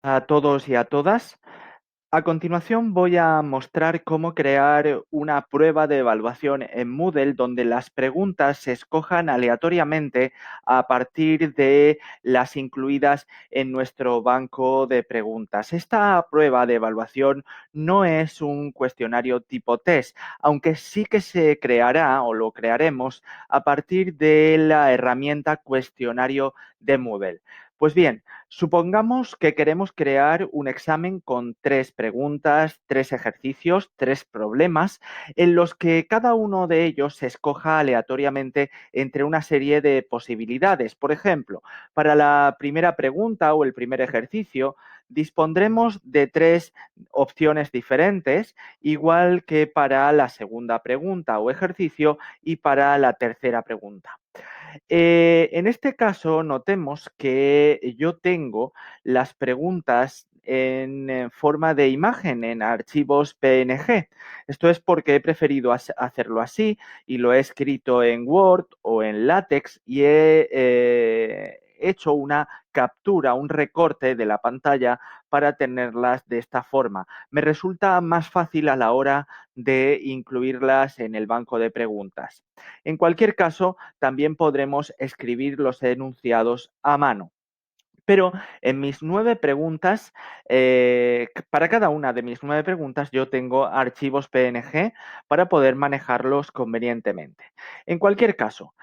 A todos y a todas. A continuación voy a mostrar cómo crear una prueba de evaluación en Moodle donde las preguntas se escojan aleatoriamente a partir de las incluidas en nuestro banco de preguntas. Esta prueba de evaluación no es un cuestionario tipo test, aunque sí que se creará o lo crearemos a partir de la herramienta cuestionario de Moodle. Pues bien, supongamos que queremos crear un examen con 3 preguntas, 3 ejercicios, 3 problemas, en los que cada uno de ellos se escoja aleatoriamente entre una serie de posibilidades. Por ejemplo, para la primera pregunta o el primer ejercicio, dispondremos de 3 opciones diferentes, igual que para la segunda pregunta o ejercicio y para la tercera pregunta. En este caso, notemos que yo tengo las preguntas en forma de imagen, en archivos PNG. Esto es porque he preferido hacerlo así y lo he escrito en Word o en LaTeX y he hecho una captura, un recorte de la pantalla para tenerlas de esta forma. Me resulta más fácil a la hora de incluirlas en el banco de preguntas. En cualquier caso, también podremos escribir los enunciados a mano. Pero en mis 9 preguntas, para cada una de mis 9 preguntas, yo tengo archivos PNG para poder manejarlos convenientemente. En cualquier caso,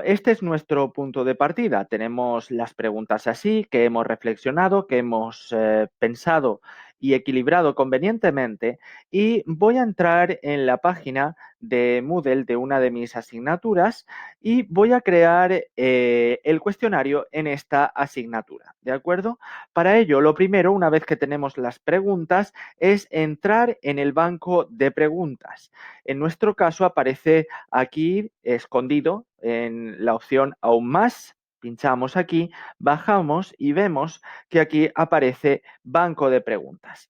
este es nuestro punto de partida. Tenemos las preguntas así, que hemos reflexionado, que hemos pensado y equilibrado convenientemente. Y voy a entrar en la página de Moodle de una de mis asignaturas y voy a crear el cuestionario en esta asignatura, ¿de acuerdo? Para ello, lo primero, una vez que tenemos las preguntas, es entrar en el banco de preguntas. En nuestro caso aparece aquí escondido en la opción Aún más. Pinchamos aquí, bajamos y vemos que aquí aparece banco de preguntas.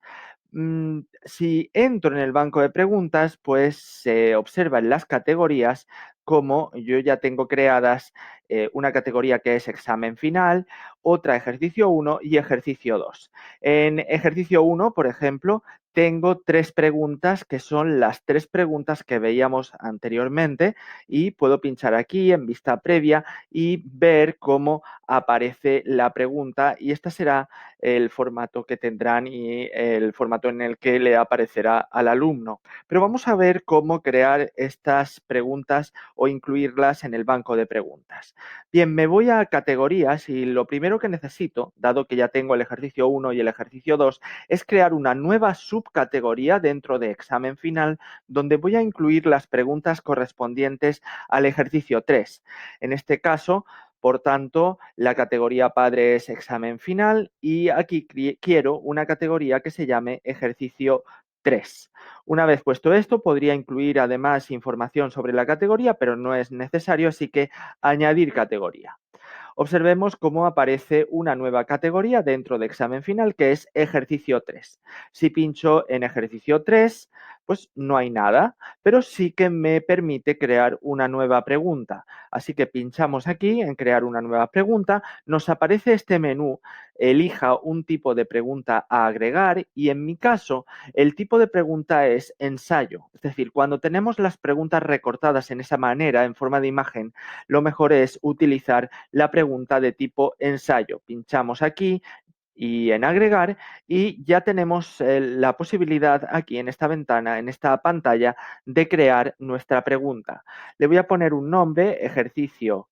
Si entro en el banco de preguntas, pues se observa en las categorías como yo ya tengo creadas una categoría que es examen final, otra ejercicio 1 y ejercicio 2. En ejercicio 1, por ejemplo, tengo 3 preguntas que son las 3 preguntas que veíamos anteriormente y puedo pinchar aquí en vista previa y ver cómo aparece la pregunta y esta será el formato que tendrán y el formato en el que le aparecerá al alumno. Pero vamos a ver cómo crear estas preguntas o incluirlas en el banco de preguntas. Bien, me voy a categorías y lo primero que necesito, dado que ya tengo el ejercicio 1 y el ejercicio 2, es crear una nueva subcategoría dentro de examen final donde voy a incluir las preguntas correspondientes al ejercicio 3. En este caso, por tanto, la categoría padre es examen final y aquí quiero una categoría que se llame ejercicio 3. Una vez puesto esto, podría incluir además información sobre la categoría, pero no es necesario, así que añadir categoría. Observemos cómo aparece una nueva categoría dentro de examen final que es ejercicio 3. Si pincho en ejercicio 3, pues no hay nada, pero sí que me permite crear una nueva pregunta. Así que pinchamos aquí en crear una nueva pregunta, nos aparece este menú, elija un tipo de pregunta a agregar y en mi caso el tipo de pregunta es ensayo. Es decir, cuando tenemos las preguntas recortadas en esa manera, en forma de imagen, lo mejor es utilizar la pregunta de tipo ensayo. Pinchamos aquí y en agregar y ya tenemos la posibilidad aquí en esta ventana, en esta pantalla, de crear nuestra pregunta. Le voy a poner un nombre, ejercicio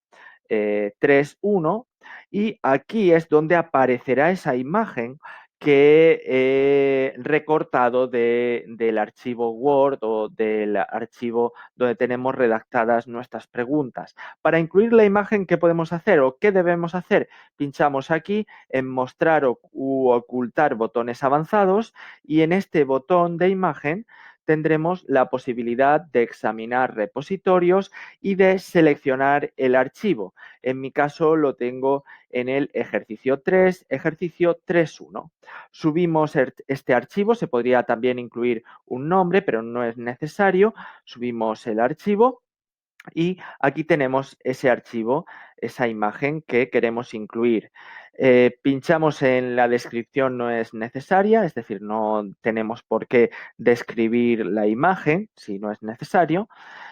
3.1 y aquí es donde aparecerá esa imagen que he recortado del archivo Word o del archivo donde tenemos redactadas nuestras preguntas. Para incluir la imagen, ¿qué podemos hacer o qué debemos hacer? Pinchamos aquí en mostrar u ocultar botones avanzados y en este botón de imagen tendremos la posibilidad de examinar repositorios y de seleccionar el archivo. En mi caso lo tengo en el ejercicio 3, ejercicio 3.1. Subimos este archivo, se podría también incluir un nombre, pero no es necesario. Subimos el archivo y aquí tenemos ese archivo, esa imagen que queremos incluir. Pinchamos en la descripción no es necesaria, es decir, no tenemos por qué describir la imagen si no es necesario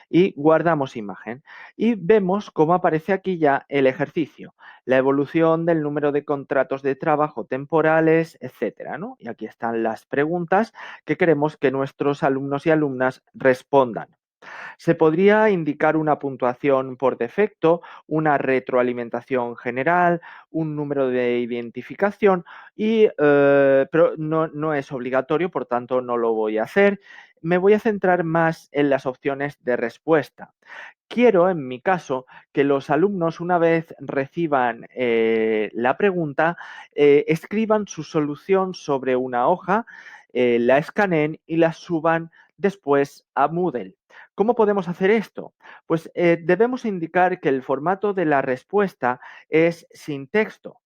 y guardamos imagen. Y vemos cómo aparece aquí ya el ejercicio, la evolución del número de contratos de trabajo temporales, etcétera, ¿no? Y aquí están las preguntas que queremos que nuestros alumnos y alumnas respondan. Se podría indicar una puntuación por defecto, una retroalimentación general, un número de identificación, pero no es obligatorio, por tanto no lo voy a hacer. Me voy a centrar más en las opciones de respuesta. Quiero, en mi caso, que los alumnos, una vez reciban la pregunta, escriban su solución sobre una hoja, la escaneen y la suban después a Moodle. ¿Cómo podemos hacer esto? Pues debemos indicar que el formato de la respuesta es sin texto.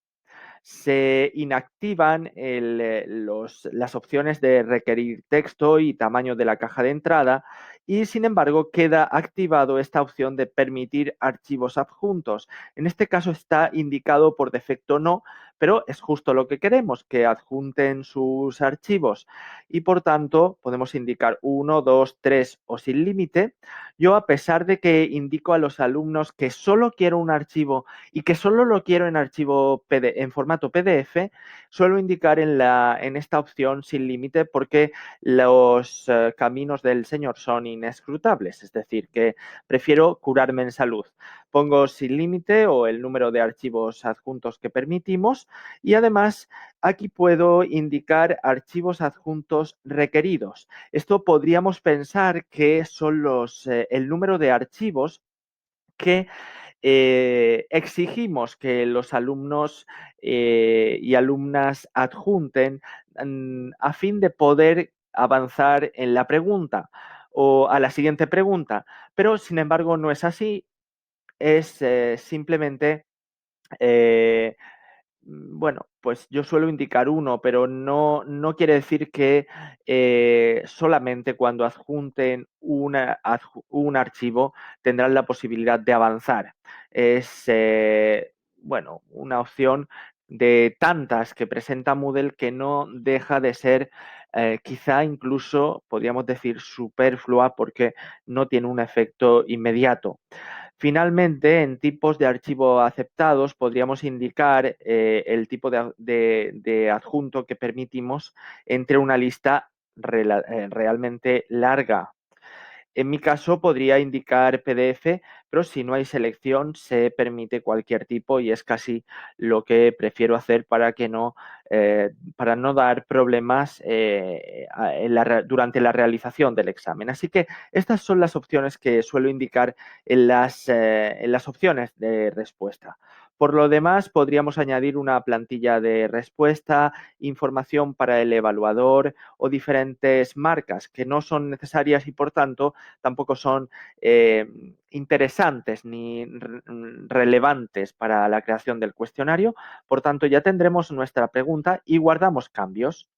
Se inactivan las opciones de requerir texto y tamaño de la caja de entrada y sin embargo queda activado esta opción de permitir archivos adjuntos. En este caso está indicado por defecto no, pero es justo lo que queremos, que adjunten sus archivos y por tanto podemos indicar 1, 2, 3 o sin límite. Yo, a pesar de que indico a los alumnos que solo quiero un archivo y que solo lo quiero en archivo en formato PDF, suelo indicar en esta opción sin límite porque los caminos del Señor son inescrutables, es decir, que prefiero curarme en salud. Pongo sin límite o el número de archivos adjuntos que permitimos y además aquí puedo indicar archivos adjuntos requeridos. Esto podríamos pensar que son el número de archivos que exigimos que los alumnos y alumnas adjunten a fin de poder avanzar en la pregunta o a la siguiente pregunta, pero sin embargo no es así, es simplemente eh, bueno, pues yo suelo indicar uno, pero no quiere decir que solamente cuando adjunten un archivo tendrán la posibilidad de avanzar. Es, bueno, una opción de tantas que presenta Moodle que no deja de ser quizá incluso, podríamos decir, superflua porque no tiene un efecto inmediato. Finalmente, en tipos de archivo aceptados podríamos indicar el tipo de adjunto que permitimos entre una lista realmente larga. En mi caso podría indicar PDF, pero si no hay selección se permite cualquier tipo y es casi lo que prefiero hacer para no dar problemas durante la realización del examen. Así que estas son las opciones que suelo indicar en las opciones de respuesta. Por lo demás, podríamos añadir una plantilla de respuesta, información para el evaluador o diferentes marcas que no son necesarias y por tanto tampoco son interesantes ni relevantes para la creación del cuestionario. Por tanto, ya tendremos nuestra pregunta y guardamos cambios.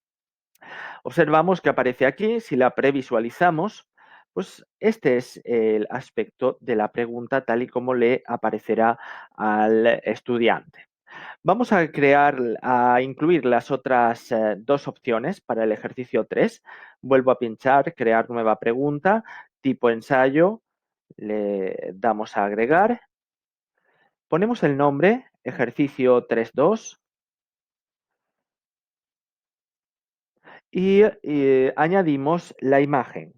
Observamos que aparece aquí, si la previsualizamos, pues este es el aspecto de la pregunta tal y como le aparecerá al estudiante. Vamos a incluir las otras dos opciones para el ejercicio 3. Vuelvo a pinchar, crear nueva pregunta, tipo ensayo, le damos a agregar, ponemos el nombre, ejercicio 3.2, y añadimos la imagen.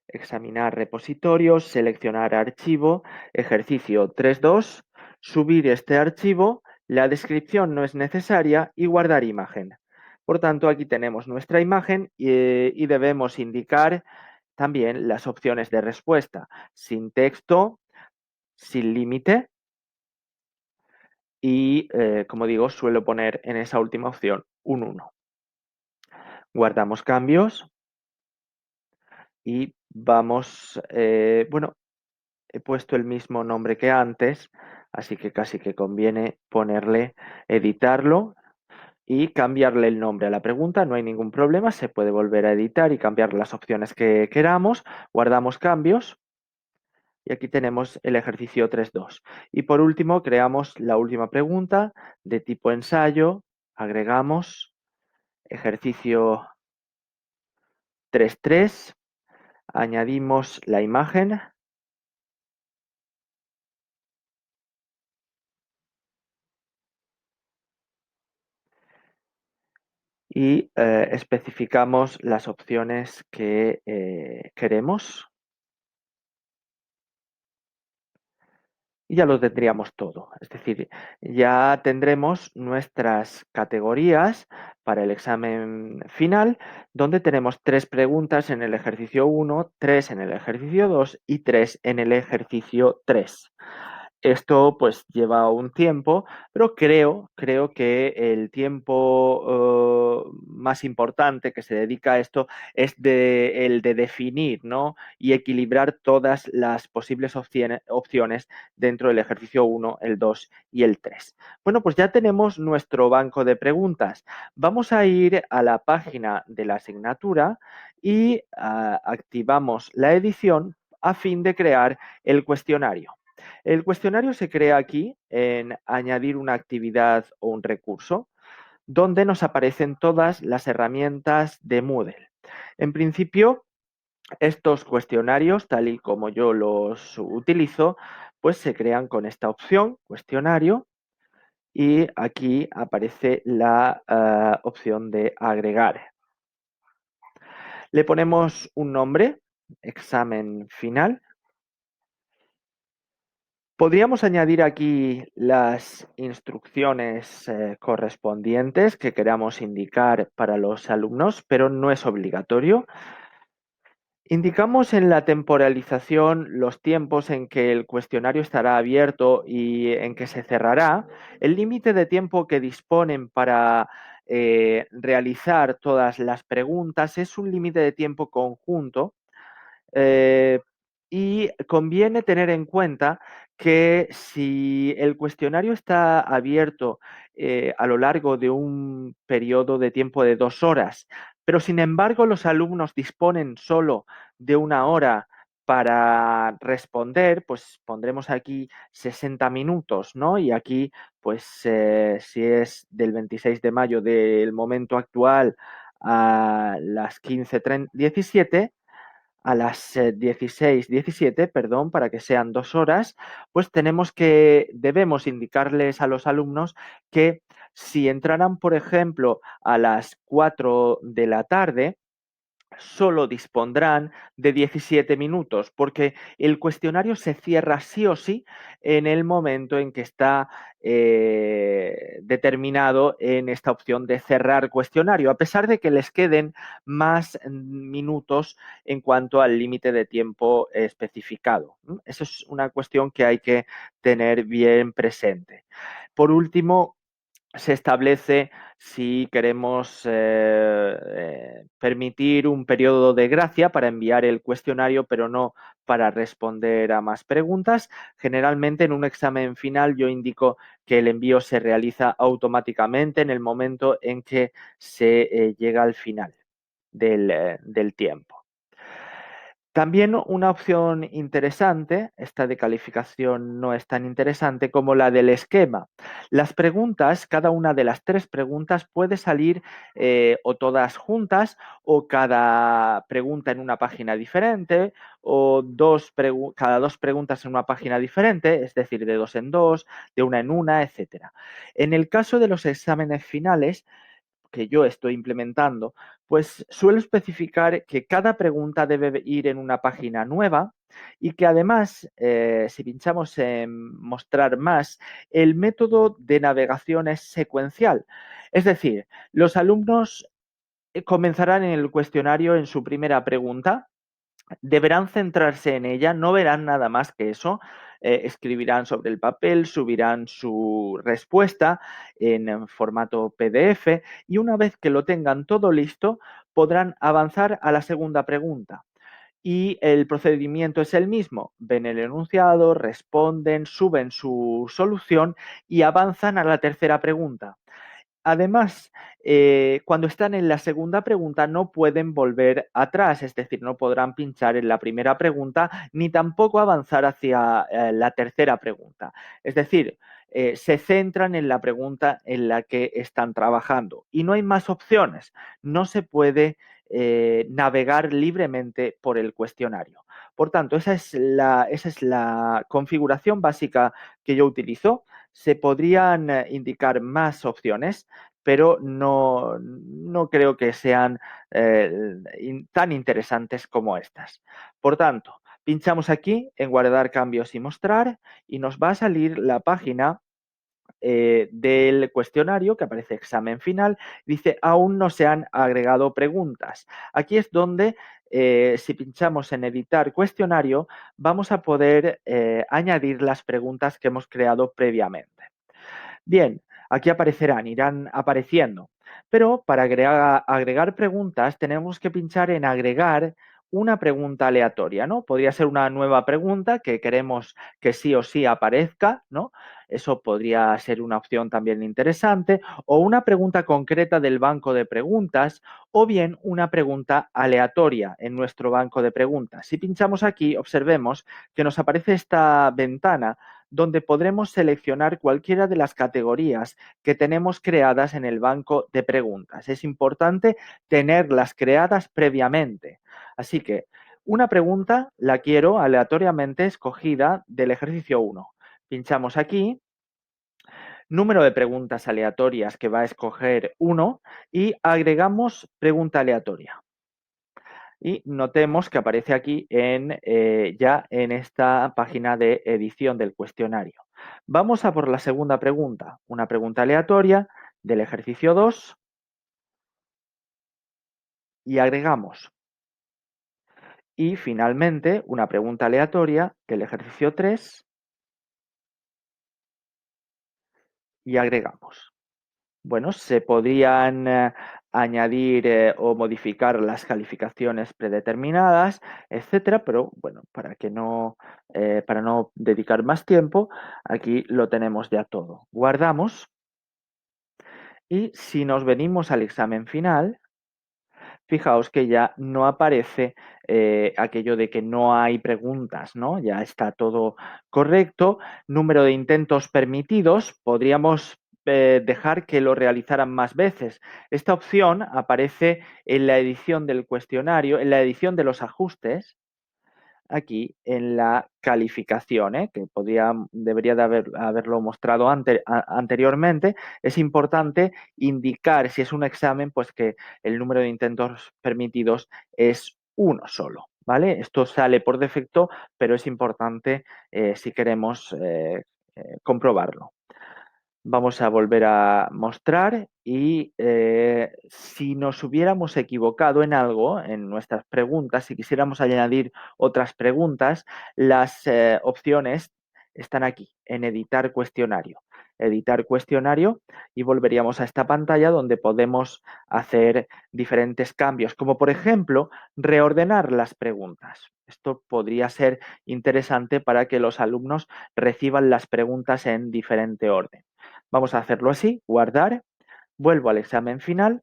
Examinar repositorios, seleccionar archivo, ejercicio 3.2, subir este archivo, la descripción no es necesaria y guardar imagen. Por tanto, aquí tenemos nuestra imagen y debemos indicar también las opciones de respuesta, sin texto, sin límite y, como digo, suelo poner en esa última opción un 1. Guardamos cambios y vamos, bueno, he puesto el mismo nombre que antes, así que casi que conviene editarlo y cambiarle el nombre a la pregunta. No hay ningún problema, se puede volver a editar y cambiar las opciones que queramos. Guardamos cambios Y aquí tenemos el ejercicio 3.2. Y por último, creamos la última pregunta de tipo ensayo. Agregamos ejercicio 3.3. Añadimos la imagen. Y especificamos las opciones que queremos. Y ya lo tendríamos todo. Es decir, ya tendremos nuestras categorías para el examen final, donde tenemos 3 preguntas en el ejercicio 1, 3 en el ejercicio 2 y 3 en el ejercicio 3. Esto pues lleva un tiempo, pero creo que el tiempo más importante que se dedica a esto es el de definir, ¿no? Y equilibrar todas las posibles opciones dentro del ejercicio 1, el 2 y el 3. Bueno, pues ya tenemos nuestro banco de preguntas. Vamos a ir a la página de la asignatura y activamos la edición a fin de crear el cuestionario. El cuestionario se crea aquí en añadir una actividad o un recurso, donde nos aparecen todas las herramientas de Moodle. En principio, estos cuestionarios, tal y como yo los utilizo, pues se crean con esta opción, cuestionario, y aquí aparece la opción de agregar. Le ponemos un nombre, examen final. Podríamos añadir aquí las instrucciones correspondientes que queramos indicar para los alumnos, pero no es obligatorio. Indicamos en la temporalización los tiempos en que el cuestionario estará abierto y en que se cerrará, el límite de tiempo que disponen para realizar todas las preguntas es un límite de tiempo conjunto. Eh, y conviene tener en cuenta que si el cuestionario está abierto a lo largo de un periodo de tiempo de 2 horas, pero sin embargo los alumnos disponen solo de 1 hora para responder, pues pondremos aquí 60 minutos, ¿no? Y aquí, pues si es del 26 de mayo del momento actual a las 15:17, a las 16:17, perdón, para que sean 2 horas, pues debemos indicarles a los alumnos que si entraran, por ejemplo, a las 4 de la tarde, solo dispondrán de 17 minutos, porque el cuestionario se cierra sí o sí en el momento en que está determinado en esta opción de cerrar cuestionario, a pesar de que les queden más minutos en cuanto al límite de tiempo especificado. Eso es una cuestión que hay que tener bien presente. Por último, se establece si queremos permitir un periodo de gracia para enviar el cuestionario, pero no para responder a más preguntas. Generalmente en un examen final yo indico que el envío se realiza automáticamente en el momento en que se llega al final del tiempo. También una opción interesante, esta de calificación no es tan interesante como la del esquema. Las preguntas, cada una de las 3 preguntas puede salir o todas juntas o cada pregunta en una página diferente o cada 2 preguntas en una página diferente, es decir, de 2 en 2, de una en una, etcétera. En el caso de los exámenes finales, que yo estoy implementando, pues suelo especificar que cada pregunta debe ir en una página nueva y que además, si pinchamos en mostrar más, el método de navegación es secuencial. Es decir, los alumnos comenzarán en el cuestionario en su primera pregunta. Deberán centrarse en ella, no verán nada más que eso. Escribirán sobre el papel, subirán su respuesta en formato PDF y una vez que lo tengan todo listo, podrán avanzar a la segunda pregunta. Y el procedimiento es el mismo. Ven el enunciado, responden, suben su solución y avanzan a la tercera pregunta. además, cuando están en la segunda pregunta no pueden volver atrás, es decir, no podrán pinchar en la primera pregunta ni tampoco avanzar hacia la tercera pregunta. Es decir, se centran en la pregunta en la que están trabajando y no hay más opciones. No se puede navegar libremente por el cuestionario. Por tanto, esa es la configuración básica que yo utilizo. Se podrían indicar más opciones, pero no creo que sean tan interesantes como estas. Por tanto, pinchamos aquí en guardar cambios y mostrar y nos va a salir la página del cuestionario que aparece examen final. Dice, aún no se han agregado preguntas. Aquí es donde, si pinchamos en editar cuestionario, vamos a poder añadir las preguntas que hemos creado previamente. Bien, aquí aparecerán, irán apareciendo. Pero para agregar preguntas tenemos que pinchar en agregar una pregunta aleatoria, ¿no? Podría ser una nueva pregunta que queremos que sí o sí aparezca, ¿no? Eso podría ser una opción también interesante, o una pregunta concreta del banco de preguntas, o bien una pregunta aleatoria en nuestro banco de preguntas. Si pinchamos aquí, observemos que nos aparece esta ventana donde podremos seleccionar cualquiera de las categorías que tenemos creadas en el banco de preguntas. Es importante tenerlas creadas previamente. Así que una pregunta la quiero aleatoriamente escogida del ejercicio 1. Pinchamos aquí, número de preguntas aleatorias que va a escoger 1 y agregamos pregunta aleatoria. Y notemos que aparece aquí ya en esta página de edición del cuestionario. Vamos a por la segunda pregunta, una pregunta aleatoria del ejercicio 2 y agregamos. Y finalmente una pregunta aleatoria del ejercicio 3 y agregamos. Bueno, se podrían añadir o modificar las calificaciones predeterminadas, etcétera, pero bueno, para no dedicar más tiempo, aquí lo tenemos ya todo. Guardamos y si nos venimos al examen final, fijaos que ya no aparece aquello de que no hay preguntas, ¿no? Ya está todo correcto. Número de intentos permitidos, podríamos dejar que lo realizaran más veces. Esta opción aparece en la edición del cuestionario, en la edición de los ajustes, aquí en la calificación, que debería de haberlo mostrado anteriormente. Es importante indicar, si es un examen, pues que el número de intentos permitidos es uno solo, ¿vale? Esto sale por defecto, pero es importante si queremos comprobarlo. Vamos a volver a mostrar y si nos hubiéramos equivocado en algo, en nuestras preguntas, si quisiéramos añadir otras preguntas, las opciones están aquí, en editar cuestionario. Editar cuestionario y volveríamos a esta pantalla donde podemos hacer diferentes cambios, como por ejemplo reordenar las preguntas. Esto podría ser interesante para que los alumnos reciban las preguntas en diferente orden. Vamos a hacerlo así, guardar, vuelvo al examen final,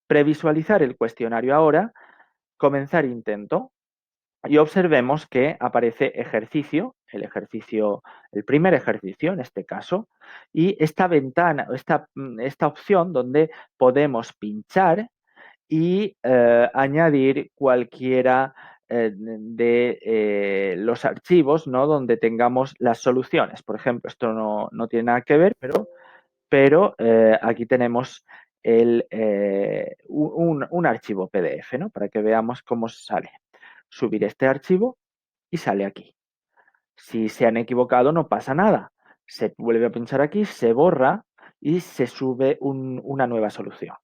previsualizar el cuestionario ahora, comenzar intento y observemos que aparece ejercicio, el primer ejercicio en este caso, y esta ventana, esta opción donde podemos pinchar y añadir cualquiera de los archivos, ¿no? Donde tengamos las soluciones. Por ejemplo, esto no tiene nada que ver, pero aquí tenemos un archivo PDF, ¿no? Para que veamos cómo sale. Subir este archivo y sale aquí. Si se han equivocado no pasa nada. Se vuelve a pinchar aquí, se borra y se sube una nueva solución.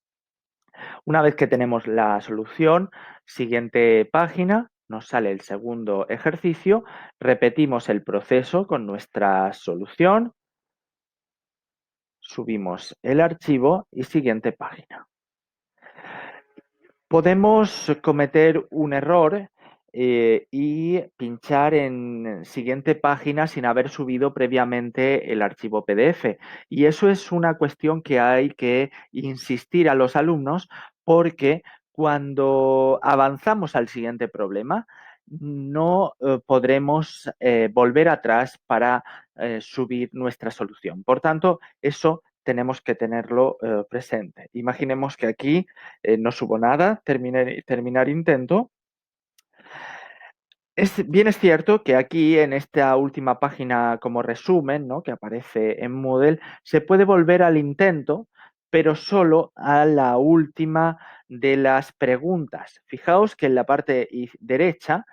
Una vez que tenemos la solución, siguiente página, nos sale el segundo ejercicio, repetimos el proceso con nuestra solución, subimos el archivo y siguiente página. Podemos cometer un error y pinchar en siguiente página sin haber subido previamente el archivo PDF. Y eso es una cuestión que hay que insistir a los alumnos porque cuando avanzamos al siguiente problema, no podremos volver atrás para subir nuestra solución. Por tanto, eso tenemos que tenerlo presente. Imaginemos que aquí no subo nada, terminar intento. Bien es cierto que aquí en esta última página como resumen, ¿no?, que aparece en Moodle, se puede volver al intento, pero solo a la última de las preguntas. Fijaos que en la parte derecha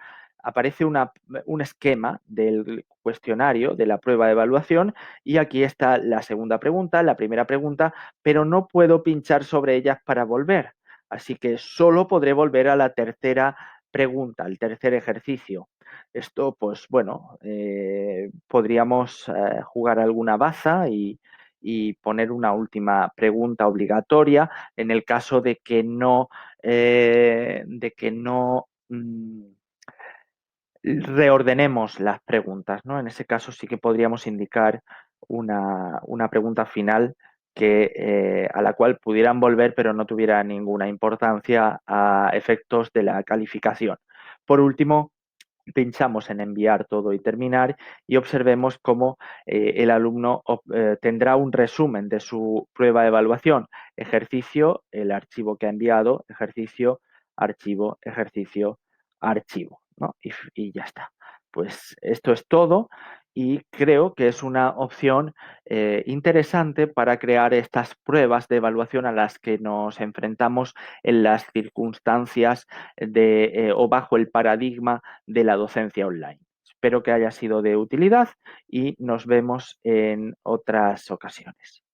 aparece un esquema del cuestionario, de la prueba de evaluación, y aquí está la segunda pregunta, la primera pregunta, pero no puedo pinchar sobre ellas para volver. Así que solo podré volver a la tercera pregunta, el tercer ejercicio. Esto, pues bueno, podríamos jugar alguna baza y poner una última pregunta obligatoria en el caso de que no reordenemos las preguntas, ¿no? En ese caso sí que podríamos indicar una pregunta final a la cual pudieran volver, pero no tuviera ninguna importancia a efectos de la calificación. Por último, pinchamos en enviar todo y terminar y observemos cómo el alumno tendrá un resumen de su prueba de evaluación. Ejercicio, el archivo que ha enviado, ejercicio, archivo, ejercicio, archivo, ¿no? Y ya está. Pues esto es todo y creo que es una opción interesante para crear estas pruebas de evaluación a las que nos enfrentamos en las circunstancias o bajo el paradigma de la docencia online. Espero que haya sido de utilidad y nos vemos en otras ocasiones.